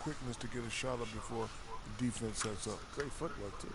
quickness to get a shot up before the defense sets up. Great footwork, too.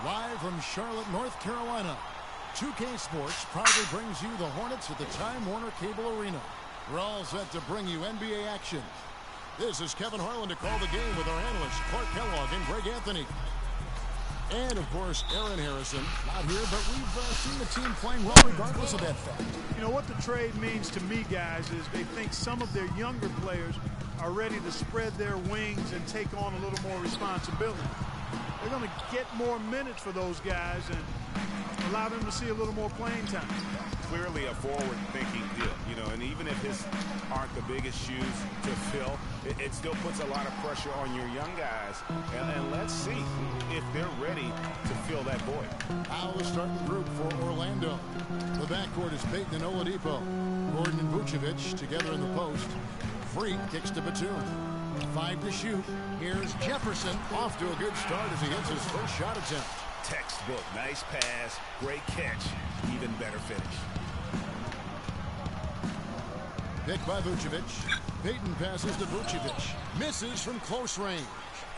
Live from Charlotte, North Carolina, 2K Sports proudly brings you the Hornets at the Time Warner Cable Arena. We're all set to bring you NBA action. This is Kevin Harlan to call the game with our analysts Clark Kellogg and Greg Anthony. And, of course, Aaron Harrison. Not here, but we've seen the team playing well regardless of that fact. You know, what the trade means to me, guys, is they think some of their younger players are ready to spread their wings and take on a little more responsibility. They're going to get more minutes for those guys and allow them to see a little more playing time. Clearly a forward-thinking deal, you know, and even if his aren't the biggest shoes to fill, it still puts a lot of pressure on your young guys. And let's see if they're ready to fill that void. Now the starting group for Orlando. The backcourt is Payton and Oladipo. Gordon and Vucevic together in the post. Freak kicks to Batum. 5 to shoot. Here's Jefferson off to a good start as he hits his first shot attempt. Textbook, nice pass, great catch, even better finish. Picked by Vucevic. Payton passes to Vucevic. Misses from close range.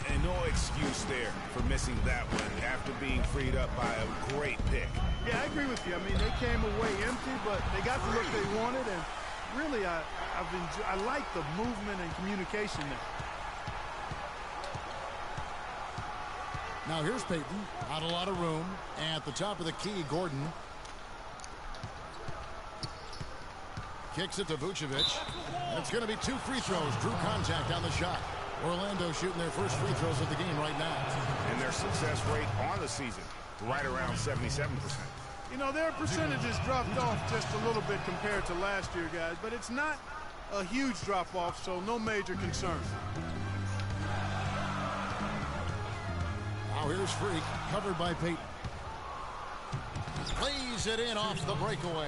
And no excuse there for missing that one after being freed up by a great pick. Yeah, I agree with you. I mean, they came away empty, but they got the look they wanted, and really, I like the movement and communication there. Now here's Payton. Not a lot of room. At the top of the key, Gordon. Kicks it to Vucevic. And it's going to be 2 free throws. Drew contact on the shot. Orlando shooting their first free throws of the game right now. And their success rate on the season, right around 77%. You know, their percentages dropped off just a little bit compared to last year, guys, but it's not a huge drop-off, so no major concern. Now here's Freak, covered by Payton. Plays it in off the breakaway.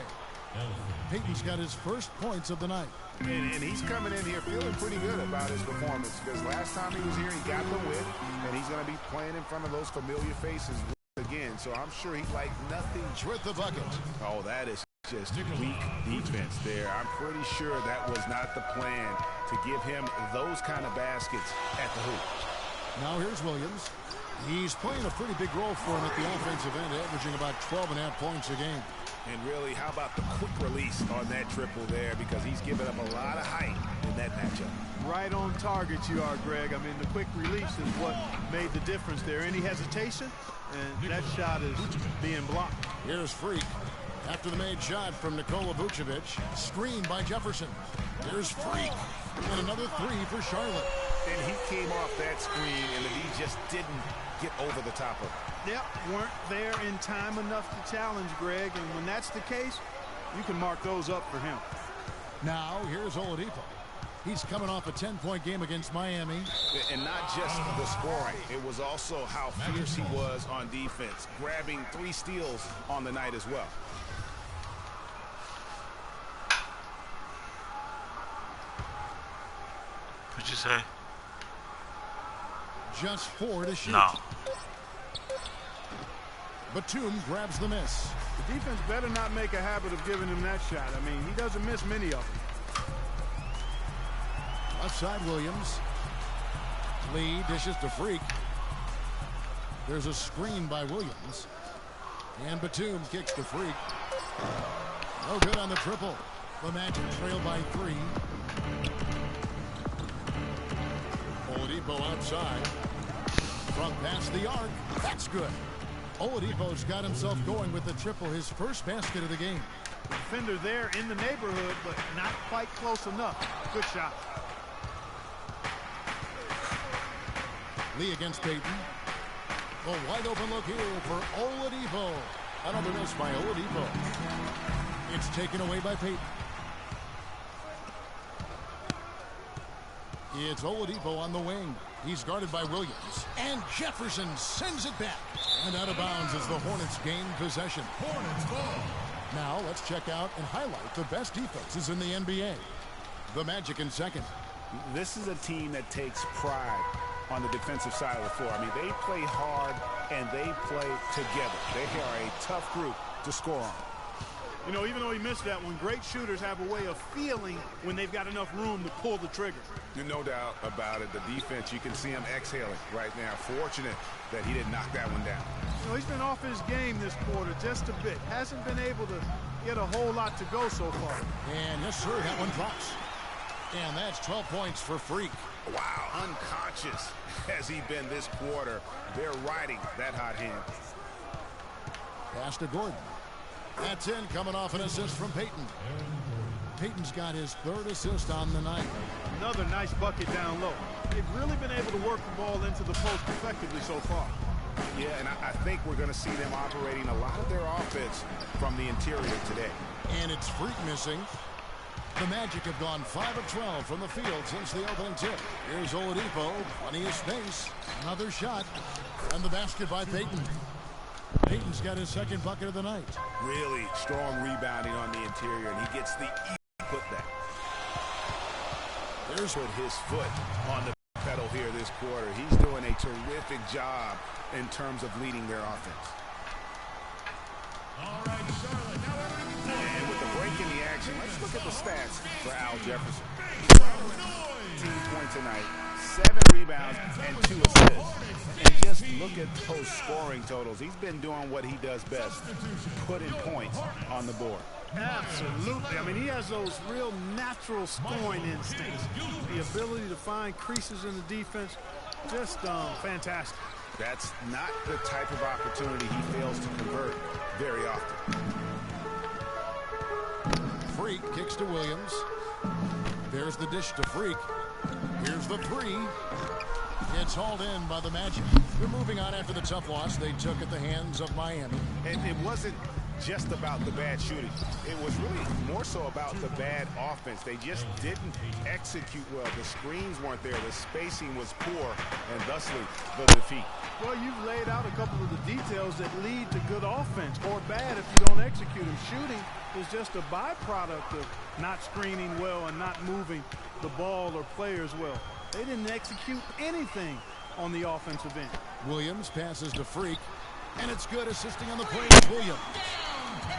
Payton's got his first points of the night. And he's coming in here feeling pretty good about his performance because last time he was here, he got the win, and he's going to be playing in front of those familiar faces again, so I'm sure he'd like nothing with the bucket. Oh, that is just weak defense there. I'm pretty sure that was not the plan to give him those kind of baskets at the hoop. Now here's Williams. He's playing a pretty big role for him at the offensive end, averaging about 12.5 points a game. And really, how about the quick release on that triple there, because he's given up a lot of height in that matchup. Right on target you are, Greg. I mean, the quick release is what made the difference there. Any hesitation, and that shot is being blocked. Here's Freak. After the made shot from Nikola Vucevic, screened by Jefferson. Here's Freak. And another 3 for Charlotte. And he came off that screen, and he just didn't get over the top of it. Yep, weren't there in time enough to challenge, Greg, and when that's the case, you can mark those up for him. Now, here's Oladipo. He's coming off a 10-point game against Miami. And not just the scoring, it was also how fierce he was on defense, grabbing 3 steals on the night as well. What'd you say? Just 4 to shoot. No. Batum grabs the miss. The defense better not make a habit of giving him that shot. I mean, he doesn't miss many of them. Left side, Williams. Lee dishes to Freak. There's a screen by Williams. And Batum kicks to Freak. No good on the triple. The Magic trail by 3. Oladipo outside. From past the arc. That's good. Oladipo's got himself going with the triple, his first basket of the game. Defender there in the neighborhood, but not quite close enough. Good shot. Lee against Payton. The wide open look here for Oladipo. Another miss by Oladipo. It's taken away by Payton. It's Oladipo on the wing. He's guarded by Williams. And Jefferson sends it back. And out of bounds as the Hornets gain possession. Hornets ball. Now let's check out and highlight the best defenses in the NBA. The Magic in second. This is a team that takes pride on the defensive side of the floor. I mean, they play hard and they play together. They are a tough group to score on. You know, even though he missed that one, great shooters have a way of feeling when they've got enough room to pull the trigger. No doubt about it. The defense, you can see him exhaling right now. Fortunate that he didn't knock that one down. You know, he's been off his game this quarter just a bit. Hasn't been able to get a whole lot to go so far. And yes, sir, that one drops. And that's 12 points for Freak. Wow, unconscious has he been this quarter. They're riding that hot hand. Pass to Gordon. That's in, coming off an assist from Payton. Payton's got his third assist on the night. Another nice bucket down low. They've really been able to work the ball into the post effectively so far. Yeah, and I think we're going to see them operating a lot of their offense from the interior today. And it's Freak missing. The Magic have gone 5 of 12 from the field since the opening tip. Here's Oladipo, plenty of space. Another shot, and the basket by Payton. Payton's got his second bucket of the night. Really strong rebounding on the interior, and he gets the easy putback. There's put his foot on the pedal here this quarter. He's doing a terrific job in terms of leading their offense. All right, Charlotte. And with the break in the action, let's look at the stats for Al Jefferson. 18 points tonight, 7 rebounds, and 2 assists. And just look at those scoring totals. He's been doing what he does best, putting points on the board. Absolutely. I mean, he has those real natural scoring instincts. The ability to find creases in the defense, just fantastic. That's not the type of opportunity he fails to convert very often. Freak kicks to Williams. There's the dish to Freak. Here's the three. It's hauled in by the Magic. They're moving on after the tough loss they took at the hands of Miami. And it wasn't just about the bad shooting. It was really more so about the bad offense. They just didn't execute well. The screens weren't there. The spacing was poor, and thusly the defeat. Well, you've laid out a couple of the details that lead to good offense, or bad if you don't execute them. Shooting is just a byproduct of not screening well and not moving the ball or players well. They didn't execute anything on the offensive end. Williams passes to Freak, and it's good, assisting on the play with Williams.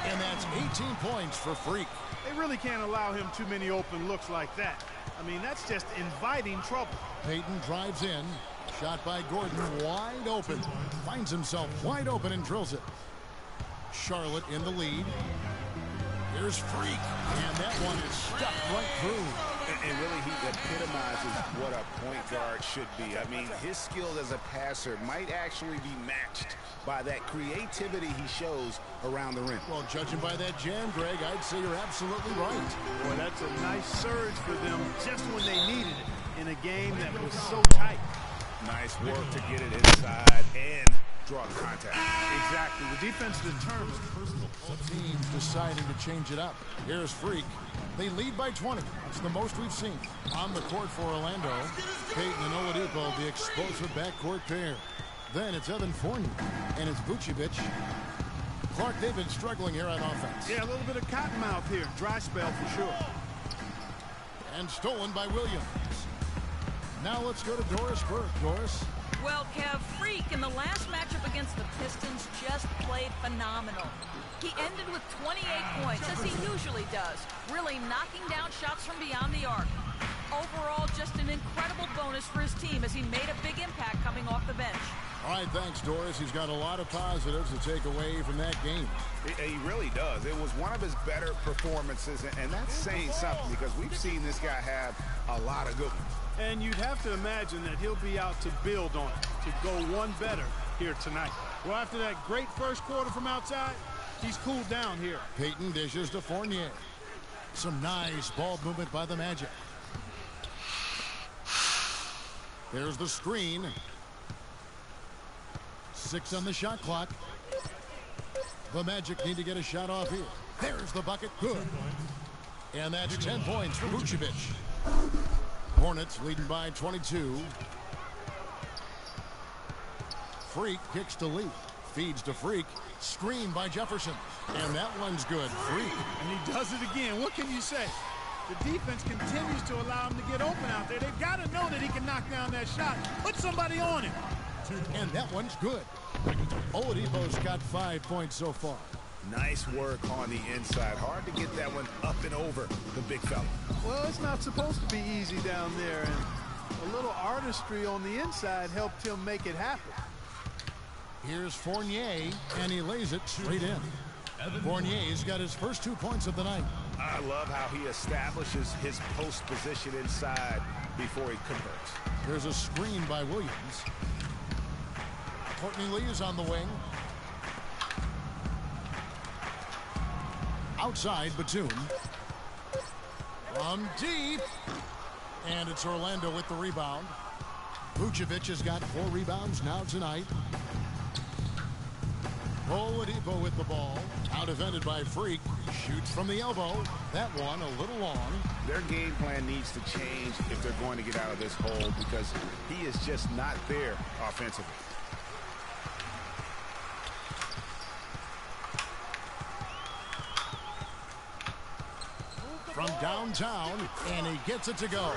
And that's 18 points for Freak. They really can't allow him too many open looks like that. I mean, that's just inviting trouble. Payton drives in. Shot by Gordon, wide open. Finds himself wide open and drills it. Charlotte in the lead. Here's Freak, and that one is stuck right through. And really, he epitomizes what a point guard should be. I mean, his skill as a passer might actually be matched by that creativity he shows around the rim. Well, judging by that jam, Greg, I'd say you're absolutely right. Boy, that's a nice surge for them just when they needed it in a game that was so tight. Nice work to get it inside and draw contact. Exactly. The defense determined. Teams deciding to change it up. Here's Freak. They lead by 20. That's the most we've seen. On the court for Orlando, Payton and Oladipo, the explosive backcourt pair. Then it's Evan Fournier, and it's Vucevic. Clark, they've been struggling here on offense. Yeah, a little bit of cottonmouth here. Dry spell for sure. And stolen by Williams. Now let's go to Doris Burke. Doris? Well, Kev, Freak in the last matchup against the Pistons just played phenomenal. He ended with 28 points, as he usually does, really knocking down shots from beyond the arc. Overall, just an incredible bonus for his team as he made a big impact coming off the bench. All right, thanks, Doris. He's got a lot of positives to take away from that game. He really does. It was one of his better performances, and that's saying something because we've seen this guy have a lot of good ones. And you'd have to imagine that he'll be out to build on it, to go one better here tonight. Well, after that great first quarter from outside, he's cooled down here. Payton dishes to Fournier. Some nice ball movement by the Magic. There's the screen. 6 on the shot clock. The Magic need to get a shot off here. There's the bucket. Good. And that's 10 points for Vucevic. Hornets leading by 22. Freak kicks to Lee. Feeds to Freak. Screen by Jefferson. And that one's good. Freak. And he does it again. What can you say? The defense continues to allow him to get open out there. They've got to know that he can knock down that shot. Put somebody on him. And that one's good. Oladipo's got 5 points so far. Nice work on the inside. Hard to get that one up and over the big fella. Well, it's not supposed to be easy down there. And a little artistry on the inside helped him make it happen. Here's Fournier, and he lays it straight in. Fournier's got his first 2 points of the night. I love how he establishes his post position inside before he converts. There's a screen by Williams. Courtney Lee is on the wing. Outside, Batum. From deep. And it's Orlando with the rebound. Vucevic has got 4 rebounds now tonight. Oladipo with the ball. Out defended by Freak. Shoots from the elbow. That one a little long. Their game plan needs to change if they're going to get out of this hole because he is just not there offensively. From downtown, and he gets it to go.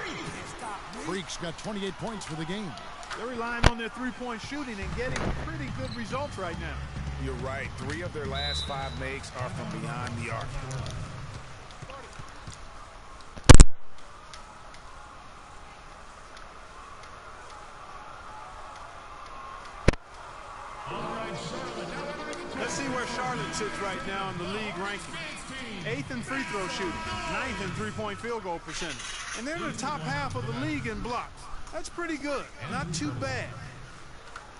Freak's got 28 points for the game. They're relying on their three-point shooting and getting pretty good results right now. You're right. 3 of their last 5 makes are from beyond the arc. Let's see where Charlotte sits right now in the league ranking. 8th in free throw shooting, 9th in three-point field goal percentage. And they're in the top half of the league in blocks. That's pretty good. Not too bad.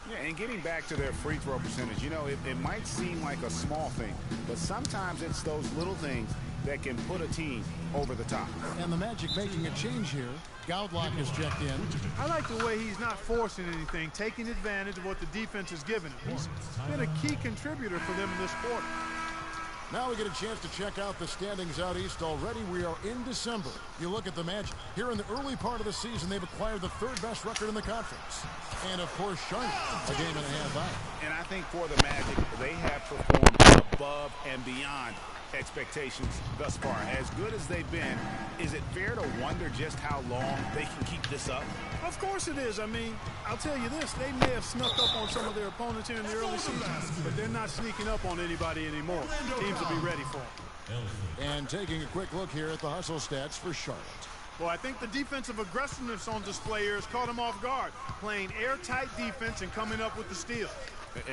Yeah, and getting back to their free throw percentage, you know, it might seem like a small thing, but sometimes it's those little things that can put a team over the top. And the Magic making a change here. Gaudlock has checked in. I like the way he's not forcing anything, taking advantage of what the defense is giving him. He's been a key contributor for them in this quarter. Now we get a chance to check out the standings out east already. We are in December. You look at the Magic. Here in the early part of the season, they've acquired the 3rd best record in the conference. And, of course, Charlotte, a game and a half out. And I think for the Magic, they have performed above and beyond expectations thus far. As good as they've been, is it fair to wonder just how long they can keep this up? Of course it is. I mean, I'll tell you this. They may have snuck up on some of their opponents here in the early season, but they're not sneaking up on anybody anymore. Teams will be ready for them. And taking a quick look here at the hustle stats for Charlotte. Well, I think the defensive aggressiveness on display here has caught them off guard, playing airtight defense and coming up with the steal.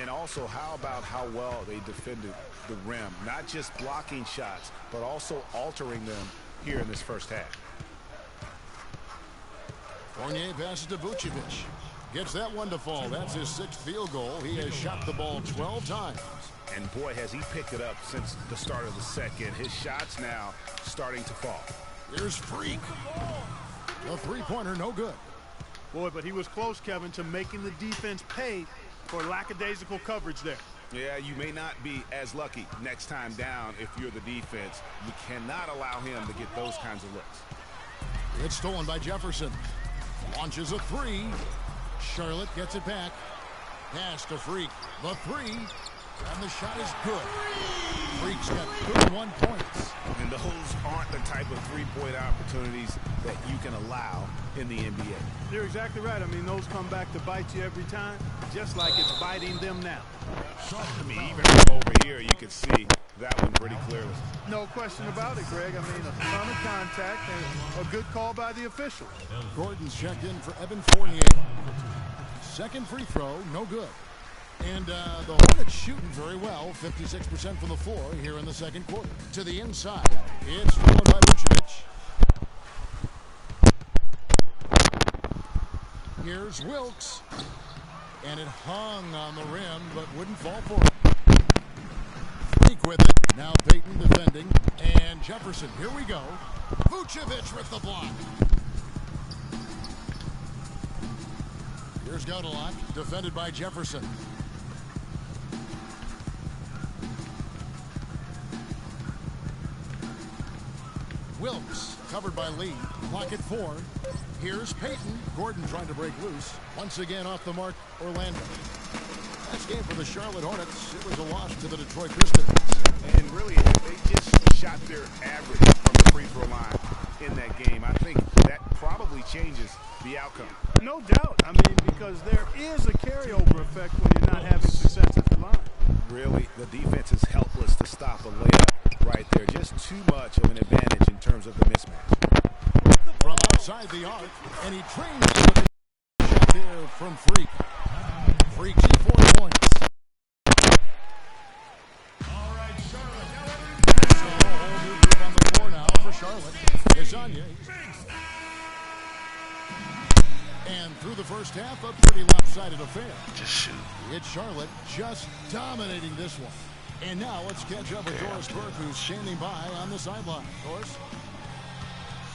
And also, how about how well they defended the rim? Not just blocking shots, but also altering them here in this first half. Fournier passes to Vucevic. Gets that one to fall. That's his 6th field goal. He has shot the ball 12 times. And boy, has he picked it up since the start of the second. His shots now starting to fall. Here's Freak. A three-pointer, no good. Boy, but he was close, Kevin, to making the defense pay for lackadaisical coverage there. Yeah, you may not be as lucky next time down if you're the defense. You cannot allow him to get those kinds of looks. It's stolen by Jefferson. Launches a 3. Charlotte gets it back. Pass to Freak. The 3. And the shot is good. Freak's got 31 points. And those aren't the type of three-point opportunities that you can allow in the NBA. You're exactly right. I mean, those come back to bite you every time, just like it's biting them now. I mean, even from over here, you can see that one pretty clearly. No question about it, Greg. I mean, a ton of contact and a good call by the official. Gordon's checked in for Evan Fournier. 2nd free throw, no good. And the Hornets shooting very well, 56% from the floor here in the 2nd quarter. To the inside, it's stolen by Vucevic. Here's Wilkes. And it hung on the rim, but wouldn't fall for it. Freak with it. Now Payton defending. And Jefferson, here we go. Vucevic with the block. Here's Gaudlock, defended by Jefferson. Wilkes covered by Lee. Clock at 4. Here's Payton. Gordon trying to break loose. Once again off the mark, Orlando. Last game for the Charlotte Hornets. It was a loss to the Detroit Pistons. And really, they just shot their average from the free throw line in that game. I think that probably changes the outcome. No doubt. I mean, because there is a carryover effect when you're not having success at the line. Really, the defense is helpless to stop a layup right there. Just too much of an advantage in terms of the mismatch. From outside the arc, and he trains with a shot there from Freak. Freak, 4 points. All right, Charlotte. So a whole new group on the floor now for Charlotte. Lasagna. And through the first half, a pretty lopsided affair. Just shoot. It's Charlotte just dominating this one. And now let's catch up with Doris Burke, who's standing by on the sideline. Doris?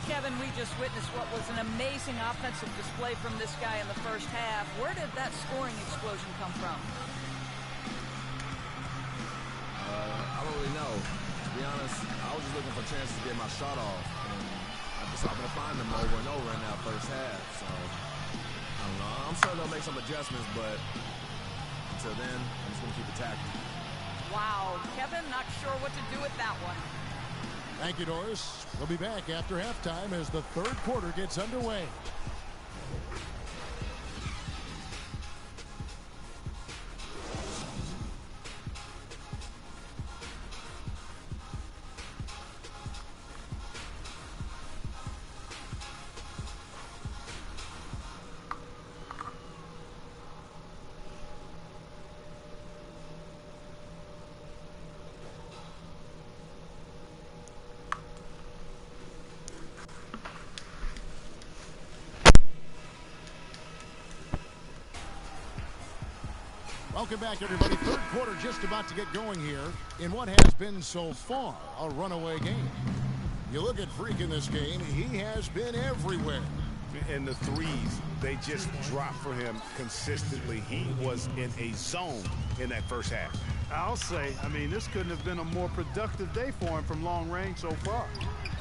Kevin, we just witnessed what was an amazing offensive display from this guy in the first half. Where did that scoring explosion come from? I don't really know. To be honest, I was just looking for a chance to get my shot off. And I just happened to find them over and over in that first half. So, I don't know. I'm sure they'll make some adjustments, but until then, I'm just going to keep attacking. Wow, Kevin, not sure what to do with that one. Thank you, Doris. We'll be back after halftime as the third quarter gets underway. Welcome back, everybody. Third quarter just about to get going here in what has been so far a runaway game. You look at Freak in this game, he has been everywhere. And the threes, they just drop for him consistently. He was in a zone in that first half. I'll say, I mean, this couldn't have been a more productive day for him from long range so far.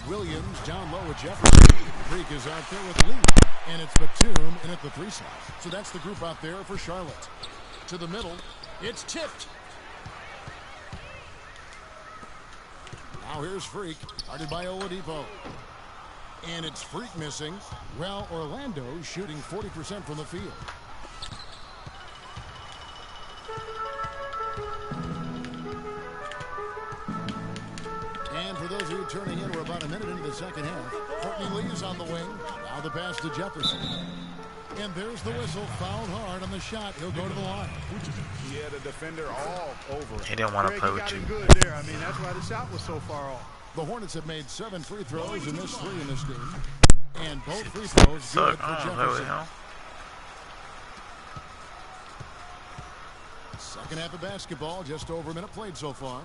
Williams down low with Jefferson. Freak is out there with Lee. And it's Batum in at the 3 slot. So that's the group out there for Charlotte. To the middle, it's tipped. Now here's Freak, guarded by Oladipo. And it's Freak missing. Well, Orlando shooting 40% from the field. And for those of you turning in, we're about a minute into the second half. Courtney Lee is on the wing. Now the pass to Jefferson. And there's the whistle, fouled hard on the shot. He'll go to the line. Yeah, the defender all over. He didn't want to play with you. Good there. I mean, that's why the shot was so far off. The Hornets have made 7 free throws and missed 3 in this game. And both free throws good for Jefferson. Second half of basketball, just over a minute played so far.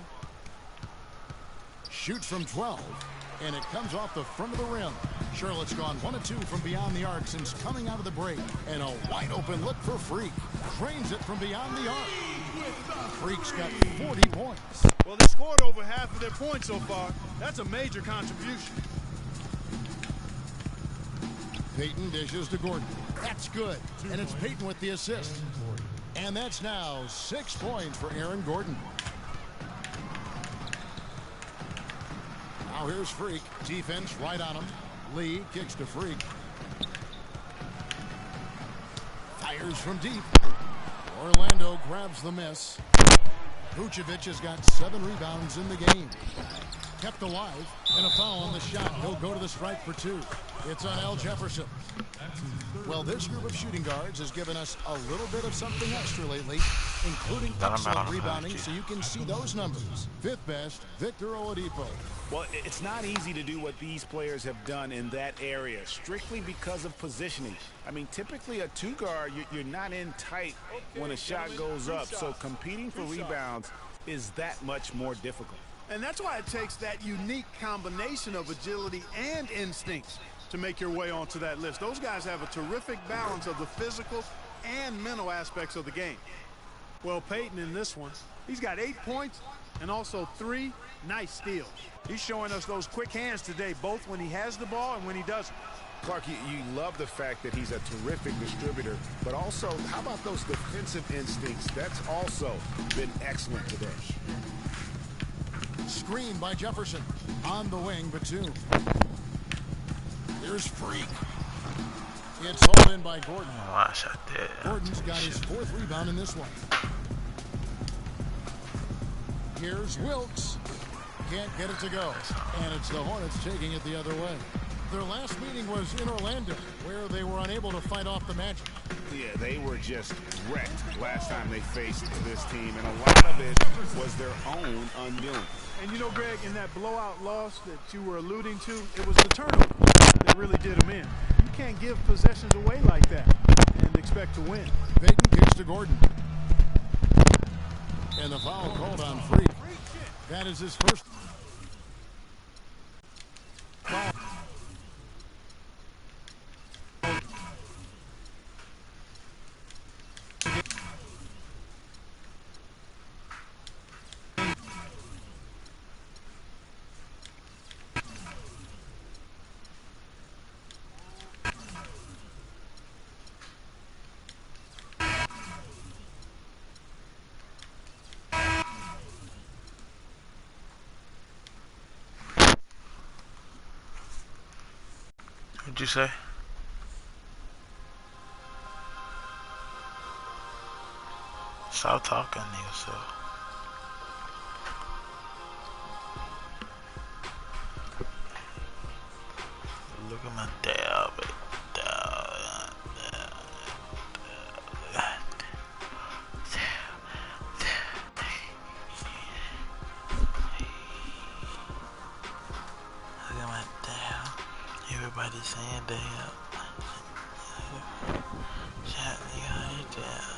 Shoots from 12. And it comes off the front of the rim. Charlotte's gone 1 of 2 from beyond the arc since coming out of the break. And a wide open look for Freak. Drains it from beyond the arc. Freak's got 40 points. Well, they scored over half of their points so far. That's a major contribution. Payton dishes to Gordon. That's good. And it's Payton with the assist. And that's now 6 points for Aaron Gordon. Now here's Freak. Defense right on him. Lee kicks to Freak. Fires from deep. Orlando grabs the miss. Vucevic has got 7 rebounds in the game. Kept alive, and a foul on the shot. He'll go to the stripe for 2. It's on Al Jefferson. Well, this group of shooting guards has given us a little bit of something extra lately, including excellent rebounding, so you can see those numbers. 5th best, Victor Oladipo. Well, it's not easy to do what these players have done in that area, strictly because of positioning. I mean, typically a 2-guard, you're not in tight when a shot goes up, so competing for rebounds is that much more difficult. And that's why it takes that unique combination of agility and instincts to make your way onto that list. Those guys have a terrific balance of the physical and mental aspects of the game. Well, Payton in this one, he's got 8 points and also 3 nice steals. He's showing us those quick hands today, both when he has the ball and when he doesn't. Clark, you love the fact that he's a terrific distributor, but also, how about those defensive instincts? That's also been excellent today. Screen by Jefferson. On the wing, Batum. Here's Freak. It's hauled in by Gordon. Gordon's got his 4th rebound in this one. Here's Wilkes. Can't get it to go. And it's the Hornets taking it the other way. Their last meeting was in Orlando, where they were unable to fight off the Magic. Yeah, they were just wrecked last time they faced this team, and a lot of it was their own undoing. And you know, Greg, in that blowout loss that you were alluding to, it was the turnover that really did them in. You can't give possessions away like that and expect to win. Payton kicks to Gordon. And the foul called on Freak. That is his first foul. What'd you say? Stop talking to yourself. Look at my dab. Everybody's saying damn. Chat, you got it, damn.